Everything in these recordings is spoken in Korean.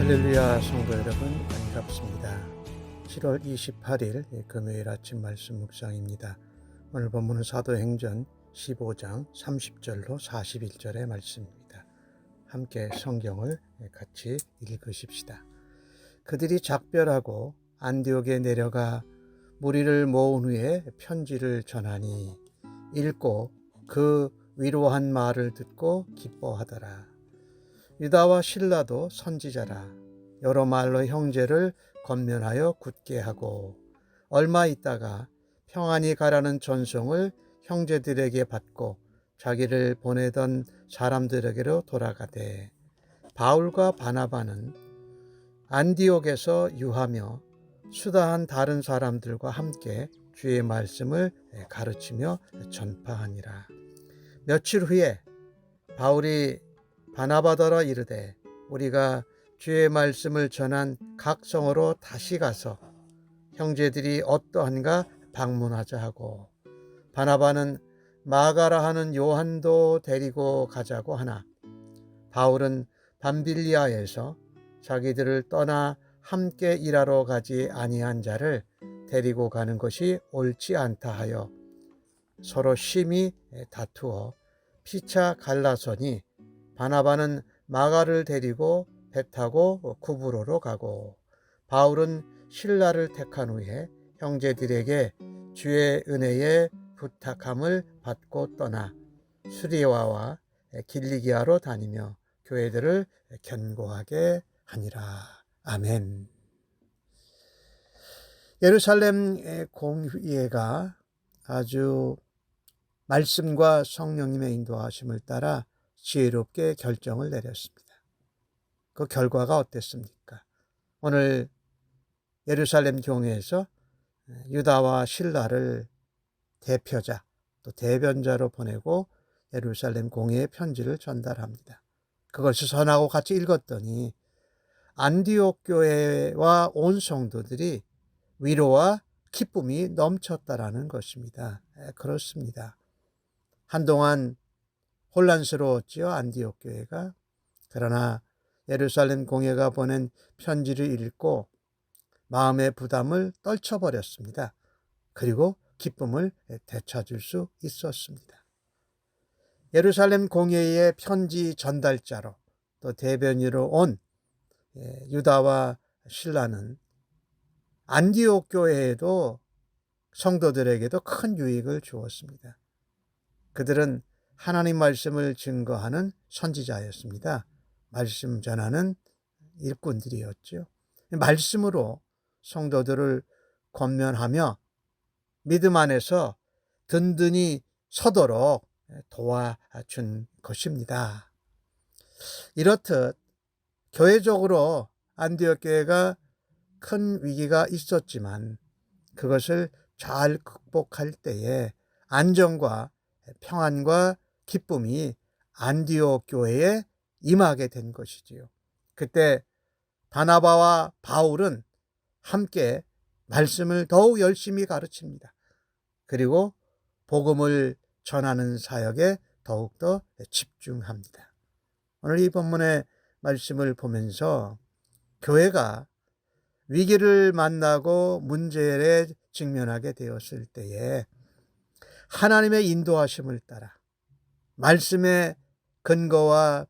할렐루야 성도 여러분 반갑습니다. 7월 28일 금요일 아침 말씀 묵상입니다. 오늘 본문은 사도행전 15장 30절로 41절의 말씀입니다. 함께 성경을 같이 읽으십시다. 그들이 작별하고 안디옥에 내려가 무리를 모은 후에 편지를 전하니 읽고 그 위로한 말을 듣고 기뻐하더라. 유다와 실라도 선지자라. 여러 말로 형제를 권면하여 굳게 하고 얼마 있다가 평안히 가라는 전송을 형제들에게 받고 자기를 보내던 사람들에게로 돌아가되, 바울과 바나바는 안디옥에서 유하며 수다한 다른 사람들과 함께 주의 말씀을 가르치며 전파하니라. 며칠 후에 바울이 바나바더러 이르되, 우리가 주의 말씀을 전한 각 성으로 다시 가서 형제들이 어떠한가 방문하자 하고, 바나바는 마가라 하는 요한도 데리고 가자고 하나, 바울은 밤빌리아에서 자기들을 떠나 함께 일하러 가지 아니한 자를 데리고 가는 것이 옳지 않다 하여 서로 심히 다투어 피차 갈라서니, 바나바는 마가를 데리고 배 타고 구브로로 가고, 바울은 실라를 택한 후에 형제들에게 주의 은혜에 부탁함을 받고 떠나 수리아와 길리기아로 다니며 교회들을 견고하게 하니라. 아멘. 예루살렘 공회가 아주 말씀과 성령님의 인도하심을 따라 지혜롭게 결정을 내렸습니다. 그 결과가 어땠습니까? 오늘 예루살렘 교회에서 유다와 실라를 대표자 또 대변자로 보내고 예루살렘 공회에 편지를 전달합니다. 그것을 선하고 같이 읽었더니 안디옥 교회와 온 성도들이 위로와 기쁨이 넘쳤다라는 것입니다. 그렇습니다. 한동안 혼란스러웠지요, 안디옥 교회가. 그러나 예루살렘 공회가 보낸 편지를 읽고 마음의 부담을 떨쳐버렸습니다. 그리고 기쁨을 되찾을 수 있었습니다. 예루살렘 공회의 편지 전달자로 또 대변인으로 온 유다와 실라는 안디옥 교회에도 성도들에게도 큰 유익을 주었습니다. 그들은 하나님 말씀을 증거하는 선지자였습니다. 말씀 전하는 일꾼들이었죠. 말씀으로 성도들을 권면하며 믿음 안에서 든든히 서도록 도와준 것입니다. 이렇듯 교회적으로 안디옥 교회가 큰 위기가 있었지만 그것을 잘 극복할 때에 안정과 평안과 기쁨이 안디옥 교회에 임하게 된 것이지요. 그때 바나바와 바울은 함께 말씀을 더욱 열심히 가르칩니다. 그리고 복음을 전하는 사역에 더욱더 집중합니다. 오늘 이 본문의 말씀을 보면서 교회가 위기를 만나고 문제에 직면하게 되었을 때에 하나님의 인도하심을 따라 말씀의 근거와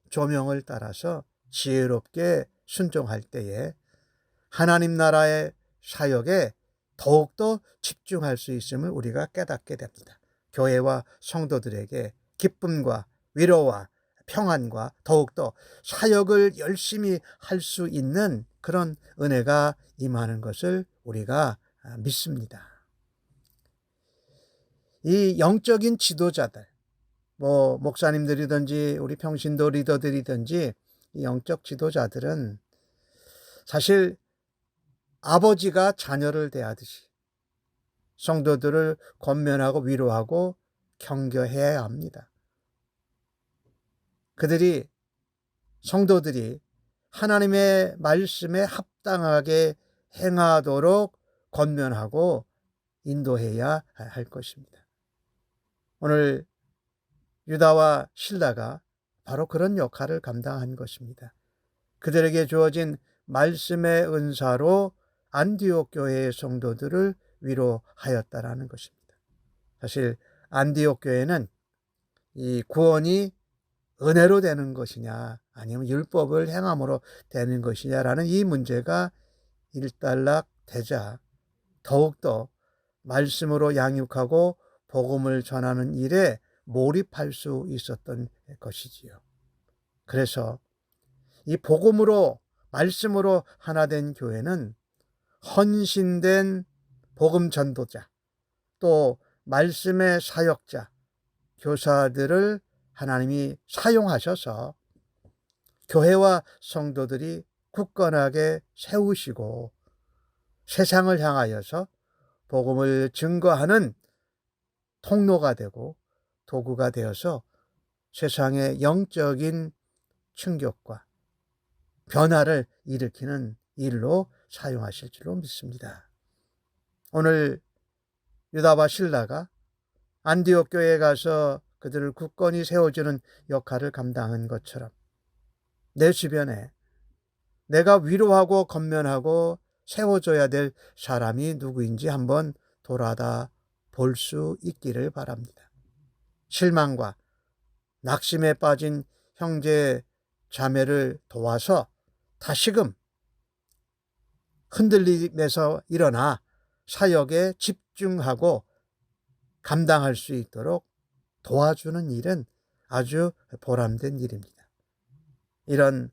조명을 따라서 지혜롭게 순종할 때에 하나님 나라의 사역에 더욱더 집중할 수 있음을 우리가 깨닫게 됩니다. 교회와 성도들에게 기쁨과 위로와 평안과 더욱더 사역을 열심히 할 수 있는 그런 은혜가 임하는 것을 우리가 믿습니다. 이 영적인 지도자들, 목사님들이든지 우리 평신도 리더들이든지 이 영적 지도자들은 사실 아버지가 자녀를 대하듯이 성도들을 권면하고 위로하고 격려해야 합니다. 그들이 성도들이 하나님의 말씀에 합당하게 행하도록 권면하고 인도해야 할 것입니다. 오늘 유다와 실라가 바로 그런 역할을 감당한 것입니다. 그들에게 주어진 말씀의 은사로 안디옥 교회의 성도들을 위로하였다라는 것입니다. 사실 안디옥 교회는 이 구원이 은혜로 되는 것이냐 아니면 율법을 행함으로 되는 것이냐라는 이 문제가 일단락 되자 더욱더 말씀으로 양육하고 복음을 전하는 일에 몰입할 수 있었던 것이지요. 그래서 이 복음으로 말씀으로 하나 된 교회는 헌신된 복음 전도자 또 말씀의 사역자 교사들을 하나님이 사용하셔서 교회와 성도들이 굳건하게 세우시고 세상을 향하여서 복음을 증거하는 통로가 되고 도구가 되어서 세상의 영적인 충격과 변화를 일으키는 일로 사용하실 줄로 믿습니다. 오늘 유다와 실라가 안디옥 교회에 가서 그들을 굳건히 세워주는 역할을 감당한 것처럼 내 주변에 내가 위로하고 건면하고 세워줘야 될 사람이 누구인지 한번 돌아다 볼 수 있기를 바랍니다. 실망과 낙심에 빠진 형제 자매를 도와서 다시금 흔들림에서 일어나 사역에 집중하고 감당할 수 있도록 도와주는 일은 아주 보람된 일입니다. 이런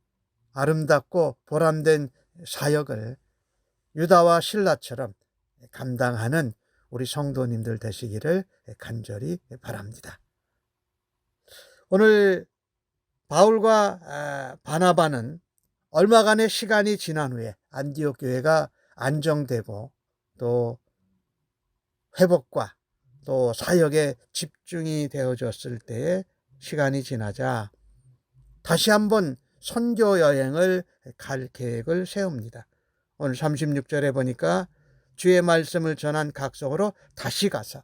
아름답고 보람된 사역을 유다와 실라처럼 감당하는 우리 성도님들 되시기를 간절히 바랍니다. 오늘 바울과 바나바는 얼마간의 시간이 지난 후에 안디옥 교회가 안정되고 또 회복과 또 사역에 집중이 되어졌을 때에 시간이 지나자 다시 한번 선교 여행을 갈 계획을 세웁니다. 오늘 36절에 보니까 주의 말씀을 전한 각성으로 다시 가서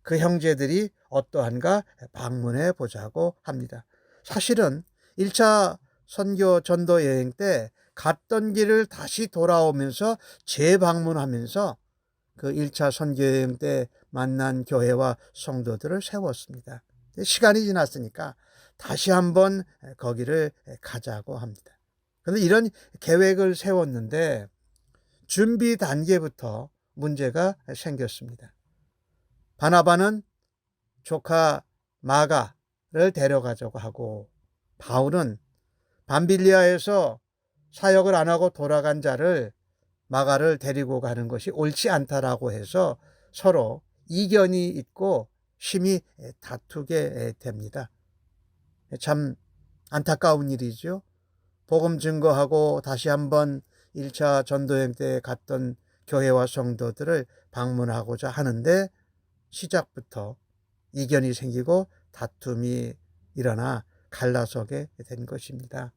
그 형제들이 어떠한가 방문해 보자고 합니다. 사실은 1차 선교 전도 여행 때 갔던 길을 다시 돌아오면서 재방문하면서 그 1차 선교 여행 때 만난 교회와 성도들을 세웠습니다. 시간이 지났으니까 다시 한번 거기를 가자고 합니다. 그런데 이런 계획을 세웠는데 준비 단계부터 문제가 생겼습니다. 바나바는 조카 마가를 데려가자고 하고 바울은 밤빌리아에서 사역을 안 하고 돌아간 자를 마가를 데리고 가는 것이 옳지 않다라고 해서 서로 이견이 있고 심히 다투게 됩니다. 참 안타까운 일이죠. 복음 증거하고 다시 한번 1차 전도여행 때 갔던 교회와 성도들을 방문하고자 하는데 시작부터 이견이 생기고 다툼이 일어나 갈라서게 된 것입니다.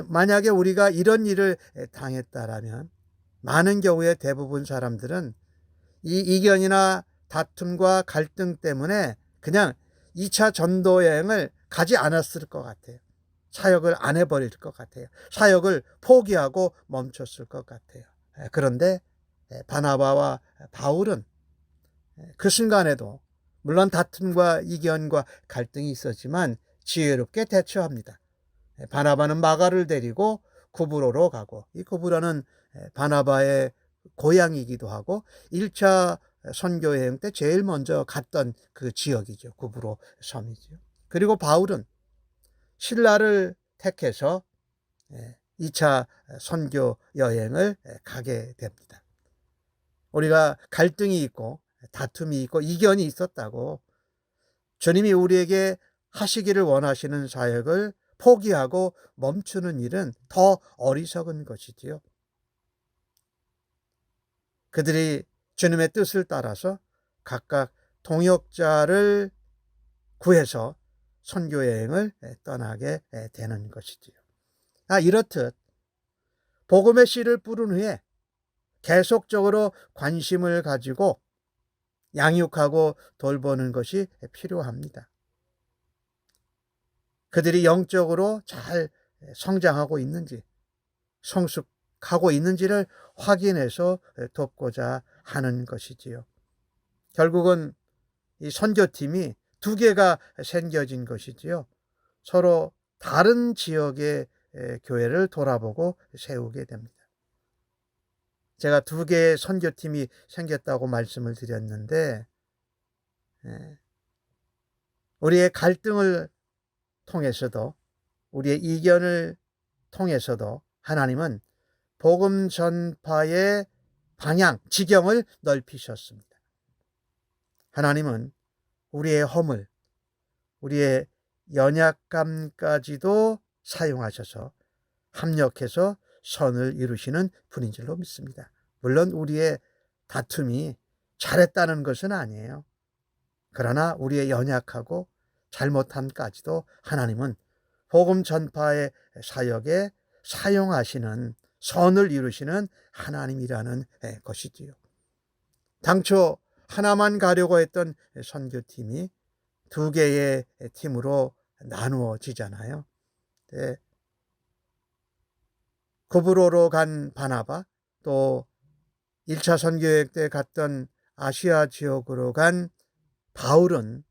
만약에 우리가 이런 일을 당했다라면 많은 경우에 대부분 사람들은 이 이견이나 다툼과 갈등 때문에 그냥 2차 전도여행을 가지 않았을 것 같아요. 사역을 안 해버릴 것 같아요. 사역을 포기하고 멈췄을 것 같아요. 그런데 바나바와 바울은 그 순간에도 물론 다툼과 이견과 갈등이 있었지만 지혜롭게 대처합니다. 바나바는 마가를 데리고 구브로로 가고 이 구브로는 바나바의 고향이기도 하고 1차 선교여행 때 제일 먼저 갔던 그 지역이죠. 구브로 섬이죠. 그리고 바울은 신라를 택해서 2차 선교 여행을 가게 됩니다. 우리가 갈등이 있고 다툼이 있고 이견이 있었다고 주님이 우리에게 하시기를 원하시는 사역을 포기하고 멈추는 일은 더 어리석은 것이지요. 그들이 주님의 뜻을 따라서 각각 동역자를 구해서 선교 여행을 떠나게 되는 것이지요. 이렇듯 복음의 씨를 뿌린 후에 계속적으로 관심을 가지고 양육하고 돌보는 것이 필요합니다. 그들이 영적으로 잘 성장하고 있는지, 성숙하고 있는지를 확인해서 돕고자 하는 것이지요. 결국은 이 선교팀이 두 개가 생겨진 것이지요. 서로 다른 지역의 교회를 돌아보고 세우게 됩니다. 제가 두 개의 선교팀이 생겼다고 말씀을 드렸는데, 우리의 갈등을 통해서도, 우리의 이견을 통해서도 하나님은 복음 전파의 방향, 지경을 넓히셨습니다. 하나님은 우리의 허물, 우리의 연약감까지도 사용하셔서 합력해서 선을 이루시는 분인 줄로 믿습니다. 물론 우리의 다툼이 잘했다는 것은 아니에요. 그러나 우리의 연약하고 잘못함까지도 하나님은 복음 전파의 사역에 사용하시는, 선을 이루시는 하나님이라는 것이지요. 당초 하나만 가려고 했던 선교팀이 두 개의 팀으로 나누어지잖아요. 구브로로 간 바나바, 또 1차 선교여행 때 갔던 아시아 지역으로 간 바울은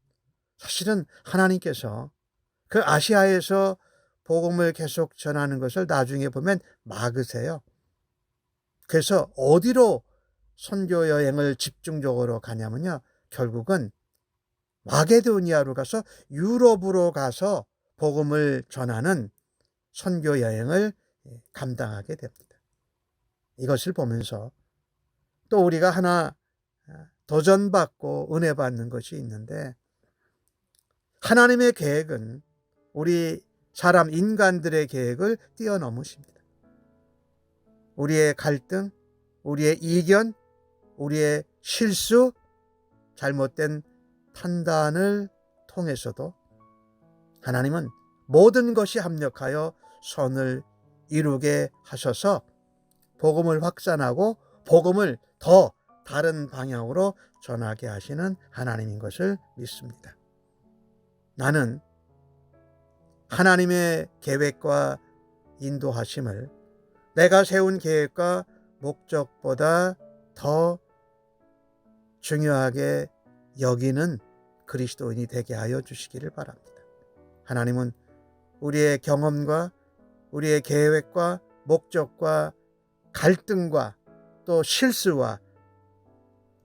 사실은 하나님께서 그 아시아에서 복음을 계속 전하는 것을 나중에 보면 막으세요. 그래서 어디로 선교 여행을 집중적으로 가냐면요, 결국은 마게도니아로 가서 유럽으로 가서 복음을 전하는 선교 여행을 감당하게 됩니다. 이것을 보면서 또 우리가 하나 도전받고 은혜 받는 것이 있는데, 하나님의 계획은 우리 사람 인간들의 계획을 뛰어넘으십니다. 우리의 갈등, 우리의 이견, 우리의 실수, 잘못된 판단을 통해서도 하나님은 모든 것이 합력하여 선을 이루게 하셔서 복음을 확산하고 복음을 더 다른 방향으로 전하게 하시는 하나님인 것을 믿습니다. 나는 하나님의 계획과 인도하심을 내가 세운 계획과 목적보다 더 중요하게 여기는 그리스도인이 되게 하여 주시기를 바랍니다. 하나님은 우리의 경험과 우리의 계획과 목적과 갈등과 또 실수와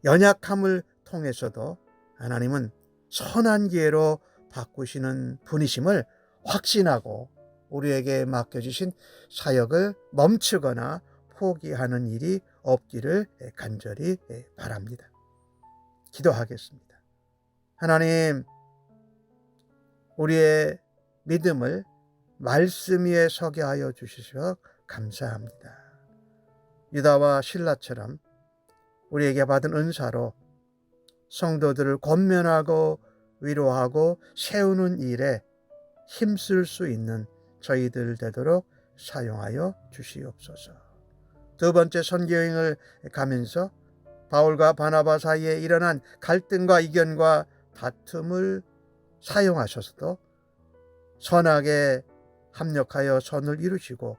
연약함을 통해서도 하나님은 선한 기회로 바꾸시는 분이심을 확신하고 우리에게 맡겨주신 사역을 멈추거나 포기하는 일이 없기를 간절히 바랍니다. 기도하겠습니다. 하나님, 우리의 믿음을 말씀 위에 서게 하여 주시셔서 감사합니다. 유다와 실라처럼 우리에게 받은 은사로 성도들을 권면하고 위로하고 세우는 일에 힘쓸 수 있는 저희들 되도록 사용하여 주시옵소서. 두 번째 선교여행을 가면서 바울과 바나바 사이에 일어난 갈등과 이견과 다툼을 사용하셔서도 선하게 합력하여 선을 이루시고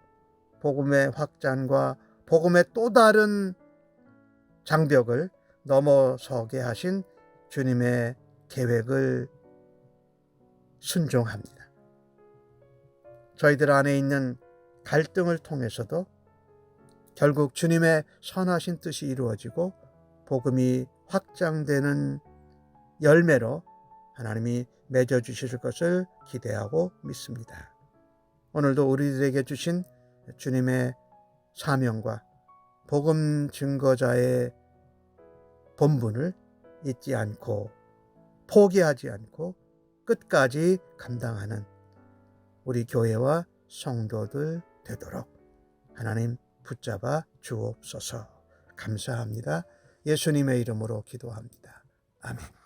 복음의 확장과 복음의 또 다른 장벽을 넘어서게 하신 주님의 계획을 순종합니다. 저희들 안에 있는 갈등을 통해서도 결국 주님의 선하신 뜻이 이루어지고 복음이 확장되는 열매로 하나님이 맺어주실 것을 기대하고 믿습니다. 오늘도 우리들에게 주신 주님의 사명과 복음 증거자의 본분을 잊지 않고 포기하지 않고 끝까지 감당하는 우리 교회와 성도들 되도록 하나님 붙잡아 주옵소서. 감사합니다. 예수님의 이름으로 기도합니다. 아멘.